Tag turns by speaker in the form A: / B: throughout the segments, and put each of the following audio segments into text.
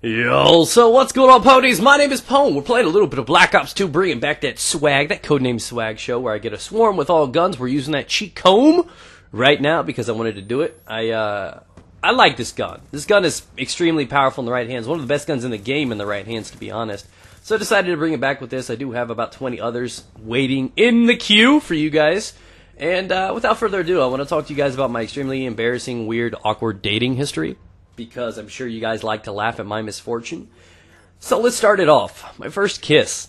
A: Yo, so what's going on, ponies? My name is Pone. We're playing a little bit of Black Ops 2, bringing back that swag, that codename swag show where I get a swarm with all guns. We're using that cheat comb right now because I wanted to do it. I like this gun. This gun is extremely powerful in the right hands. One of the best guns in the game in the right hands, to be honest. So I decided to bring it back with this. I do have about 20 others waiting in the queue for you guys. And without further ado, I want to talk to you guys about my extremely embarrassing, weird, awkward dating history, because I'm sure you guys like to laugh at my misfortune. So let's start it off. My first kiss.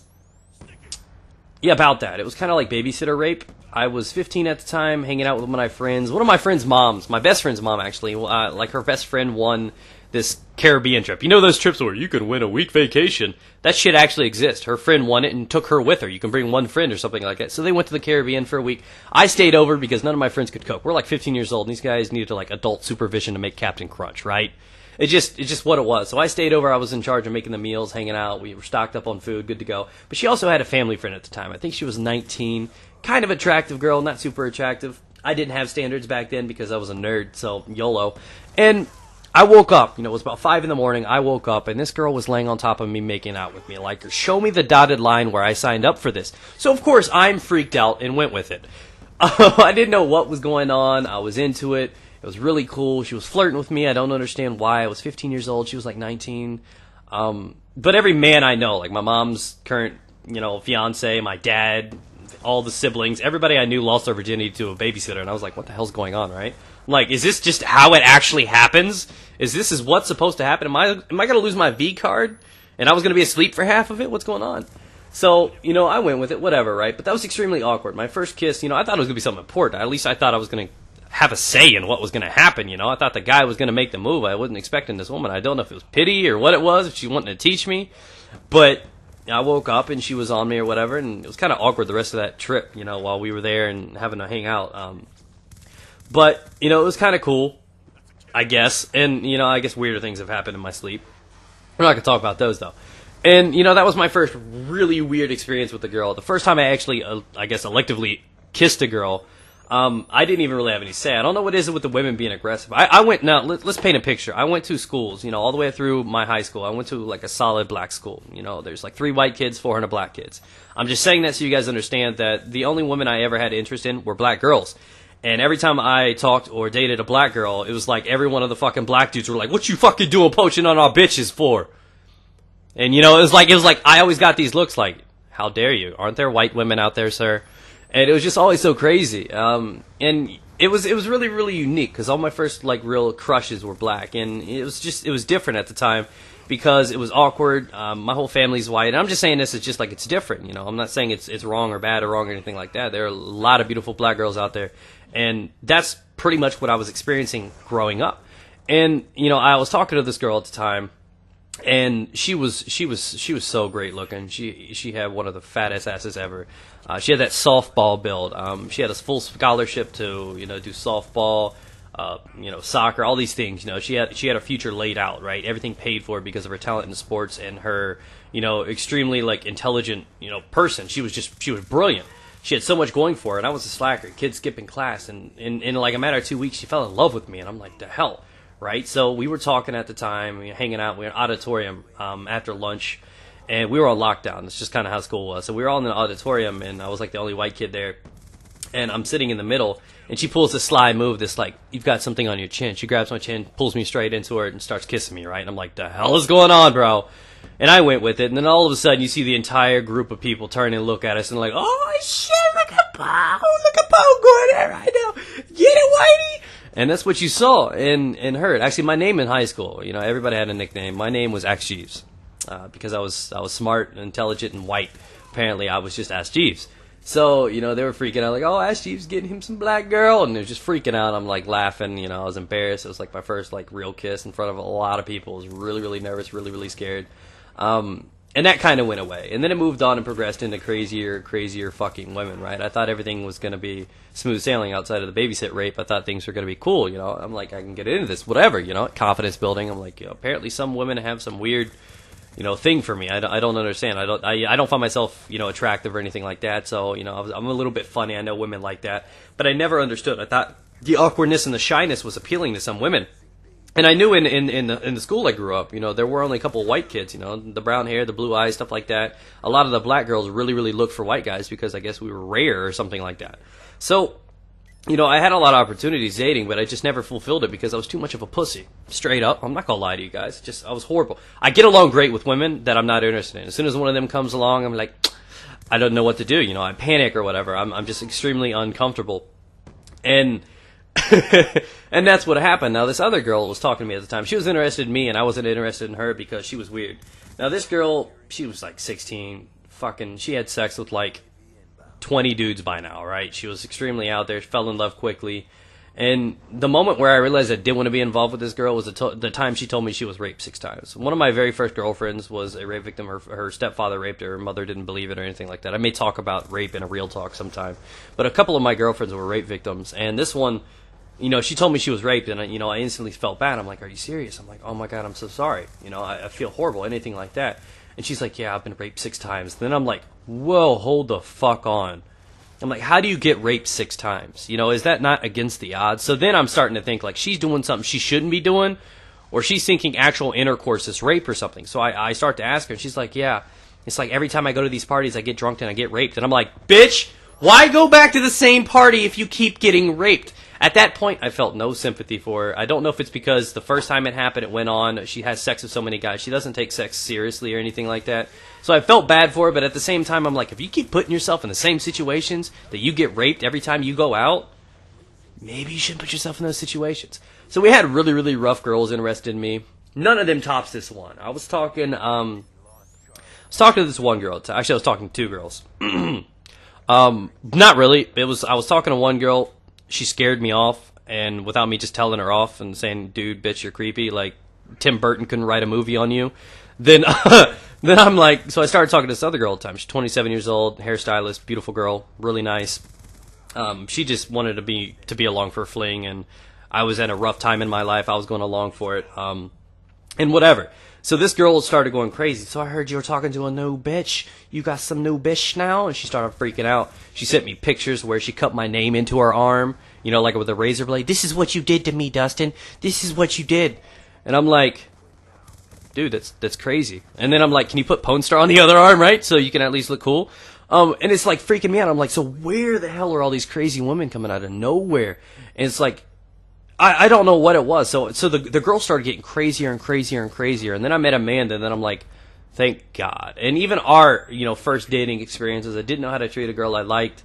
A: Yeah, about that. It was kind of like babysitter rape. I was 15 at the time, hanging out with one of my friends. One of my friend's moms, my best friend's mom, actually. Like, her best friend won this Caribbean trip. You know those trips where you can win a week vacation? That shit actually exists. Her friend won it and took her with her. You can bring one friend or something like that. So they went to the Caribbean for a week. I stayed over because none of my friends could cook. We're like 15 years old, and these guys needed like adult supervision to make Captain Crunch, right? It's just what it was. So I stayed over. I was in charge of making the meals, hanging out. We were stocked up on food, good to go. But she also had a family friend at the time. I think she was 19. Kind of attractive girl, not super attractive. I didn't have standards back then because I was a nerd, so YOLO. And I woke up, it was about 5 in the morning. I woke up, and this girl was laying on top of me, making out with me. Like, show me the dotted line where I signed up for this. So, of course, I'm freaked out and went with it. I didn't know what was going on. I was into it. It was really cool. She was flirting with me. I don't understand why. I was 15 years old. She was like 19. But every man I know, like my mom's current, fiance, my dad, all the siblings, everybody I knew lost their virginity to a babysitter. And I was like, what the hell's going on, right? Like, is this just how it actually happens? Is what's supposed to happen? Am I going to lose my V card? And I was going to be asleep for half of it? What's going on? So, I went with it, whatever, right? But that was extremely awkward. My first kiss, I thought it was going to be something important. At least I thought I was going to have a say in what was going to happen, I thought the guy was going to make the move. I wasn't expecting this woman. I don't know if it was pity or what it was, if she wanted to teach me. But I woke up and she was on me or whatever, and it was kind of awkward the rest of that trip, while we were there and having to hang out. But, it was kind of cool, I guess. And, I guess weirder things have happened in my sleep. We're not going to talk about those, though. And, that was my first really weird experience with a girl. The first time I actually, I guess, electively kissed a girl, I didn't even really have any say. I don't know what it is with the women being aggressive. Let's paint a picture. I went to schools, all the way through my high school. I went to like a solid black school. There's like 3 white kids, 400 black kids. I'm just saying that so you guys understand that the only women I ever had interest in were black girls. And every time I talked or dated a black girl, it was like every one of the fucking black dudes were like, what you fucking doing poaching on our bitches for? And, it was like, I always got these looks like, how dare you? Aren't there white women out there, sir? And it was just always so crazy. And it was really, really unique because all my first, like, real crushes were black. And it was different at the time because it was awkward. My whole family's white. And I'm just saying this is just like it's different, I'm not saying it's wrong or bad or wrong or anything like that. There are a lot of beautiful black girls out there. And that's pretty much what I was experiencing growing up. And, I was talking to this girl at the time. And she was so great looking. She had one of the fattest asses ever. She had that softball build. She had a full scholarship to do softball, soccer, all these things. She had a future laid out, right? Everything paid for because of her talent in sports and her extremely like intelligent person. She was brilliant. She had so much going for her, and I was a slacker, kid skipping class, and in like a matter of 2 weeks, she fell in love with me, and I'm like, the hell. Right, so we were talking at the time, we were hanging out, we were in an auditorium after lunch, and we were on lockdown. That's just kind of how school was. So we were all in the auditorium, and I was like the only white kid there, and I'm sitting in the middle, and she pulls this sly move, this like, you've got something on your chin. She grabs my chin, pulls me straight into her, and starts kissing me, right? And I'm like, the hell is going on, bro? And I went with it, and then all of a sudden, you see the entire group of people turn and look at us, and like, oh shit, look at Poe going there right now. Get it, Whitey! And that's what you saw and heard. Actually, my name in high school, everybody had a nickname. My name was Ash Jeeves because I was smart and intelligent and white. Apparently, I was just Ash Jeeves. So, they were freaking out like, oh, Ash Jeeves getting him some black girl. And they were just freaking out. I'm like laughing. I was embarrassed. It was like my first like real kiss in front of a lot of people. I was really, really nervous, really, really scared. And that kind of went away. And then it moved on and progressed into crazier fucking women, right? I thought everything was going to be smooth sailing outside of the babysit rape. I thought things were going to be cool, I'm like, I can get into this, whatever, confidence building. I'm like, apparently some women have some weird, thing for me. I don't understand. I don't find myself, attractive or anything like that. So, I'm a little bit funny. I know women like that. But I never understood. I thought the awkwardness and the shyness was appealing to some women. And I knew in the school I grew up, there were only a couple of white kids, the brown hair, the blue eyes, stuff like that. A lot of the black girls really looked for white guys because I guess we were rare or something like that. So, I had a lot of opportunities dating, but I just never fulfilled it because I was too much of a pussy. Straight up. I'm not gonna lie to you guys. I was horrible. I get along great with women that I'm not interested in. As soon as one of them comes along, I'm like, I don't know what to do. I panic or whatever. I'm just extremely uncomfortable. And and that's what happened. Now, this other girl was talking to me at the time. She was interested in me, and I wasn't interested in her because she was weird. Now, this girl, she was like 16. She had sex with like 20 dudes by now, right? She was extremely out there. She fell in love quickly. And the moment where I realized I didn't want to be involved with this girl was the time she told me she was raped 6 times. One of my very first girlfriends was a rape victim. Her stepfather raped her. Her mother didn't believe it or anything like that. I may talk about rape in a real talk sometime. But a couple of my girlfriends were rape victims. And this one, she told me she was raped, and I instantly felt bad. I'm like, are you serious? I'm like, oh my God, I'm so sorry. I feel horrible, anything like that. And she's like, yeah, I've been raped 6 times. Then I'm like, whoa, hold the fuck on. I'm like, how do you get raped 6 times? Is that not against the odds? So then I'm starting to think, like, she's doing something she shouldn't be doing, or she's thinking actual intercourse is rape or something. So I start to ask her, and she's like, yeah, it's like every time I go to these parties, I get drunk and I get raped. And I'm like, bitch, why go back to the same party if you keep getting raped? At that point, I felt no sympathy for her. I don't know if it's because the first time it happened, it went on. She has sex with so many guys. She doesn't take sex seriously or anything like that. So I felt bad for her, but at the same time, I'm like, if you keep putting yourself in the same situations that you get raped every time you go out, maybe you shouldn't put yourself in those situations. So we had really rough girls interested in me. None of them tops this one. I was talking to this one girl. Actually, I was talking to 2 girls. Not really. I was talking to one girl. She scared me off, and without me just telling her off and saying, dude, bitch, you're creepy, like Tim Burton couldn't write a movie on you, then I'm like, so I started talking to this other girl all the time. She's 27 years old, hairstylist, beautiful girl, really nice. She just wanted to be along for a fling, and I was at a rough time in my life. I was going along for it, and whatever. So this girl started going crazy. So I heard you were talking to a new bitch. You got some new bitch now? And she started freaking out. She sent me pictures where she cut my name into her arm, like with a razor blade. This is what you did to me, Dustin. This is what you did. And I'm like, dude, that's crazy. And then I'm like, can you put Pone Star on the other arm, right? So you can at least look cool. And it's like freaking me out. I'm like, so where the hell are all these crazy women coming out of nowhere? And it's like, I don't know what it was. So the girl started getting crazier and crazier and crazier. And then I met Amanda, and then I'm like, thank God. And even our, first dating experiences, I didn't know how to treat a girl I liked.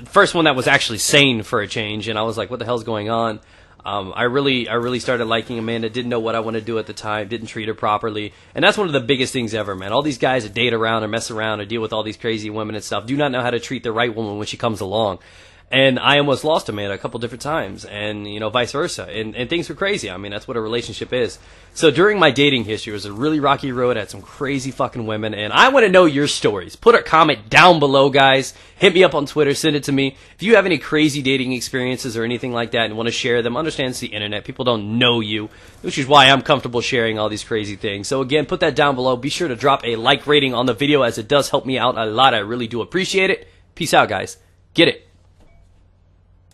A: First one that was actually sane for a change, and I was like, what the hell's going on? I really started liking Amanda, didn't know what I wanted to do at the time, didn't treat her properly. And that's one of the biggest things ever, man. All these guys that date around or mess around or deal with all these crazy women and stuff do not know how to treat the right woman when she comes along. And I almost lost Amanda a couple different times, and vice versa, and things were crazy. I mean, that's what a relationship is. So during my dating history, it was a really rocky road. I had some crazy fucking women, and I want to know your stories. Put a comment down below, guys. Hit me up on Twitter. Send it to me. If you have any crazy dating experiences or anything like that and want to share them, understand it's the internet. People don't know you, which is why I'm comfortable sharing all these crazy things. So again, put that down below. Be sure to drop a like rating on the video, as it does help me out a lot. I really do appreciate it. Peace out, guys. Get it.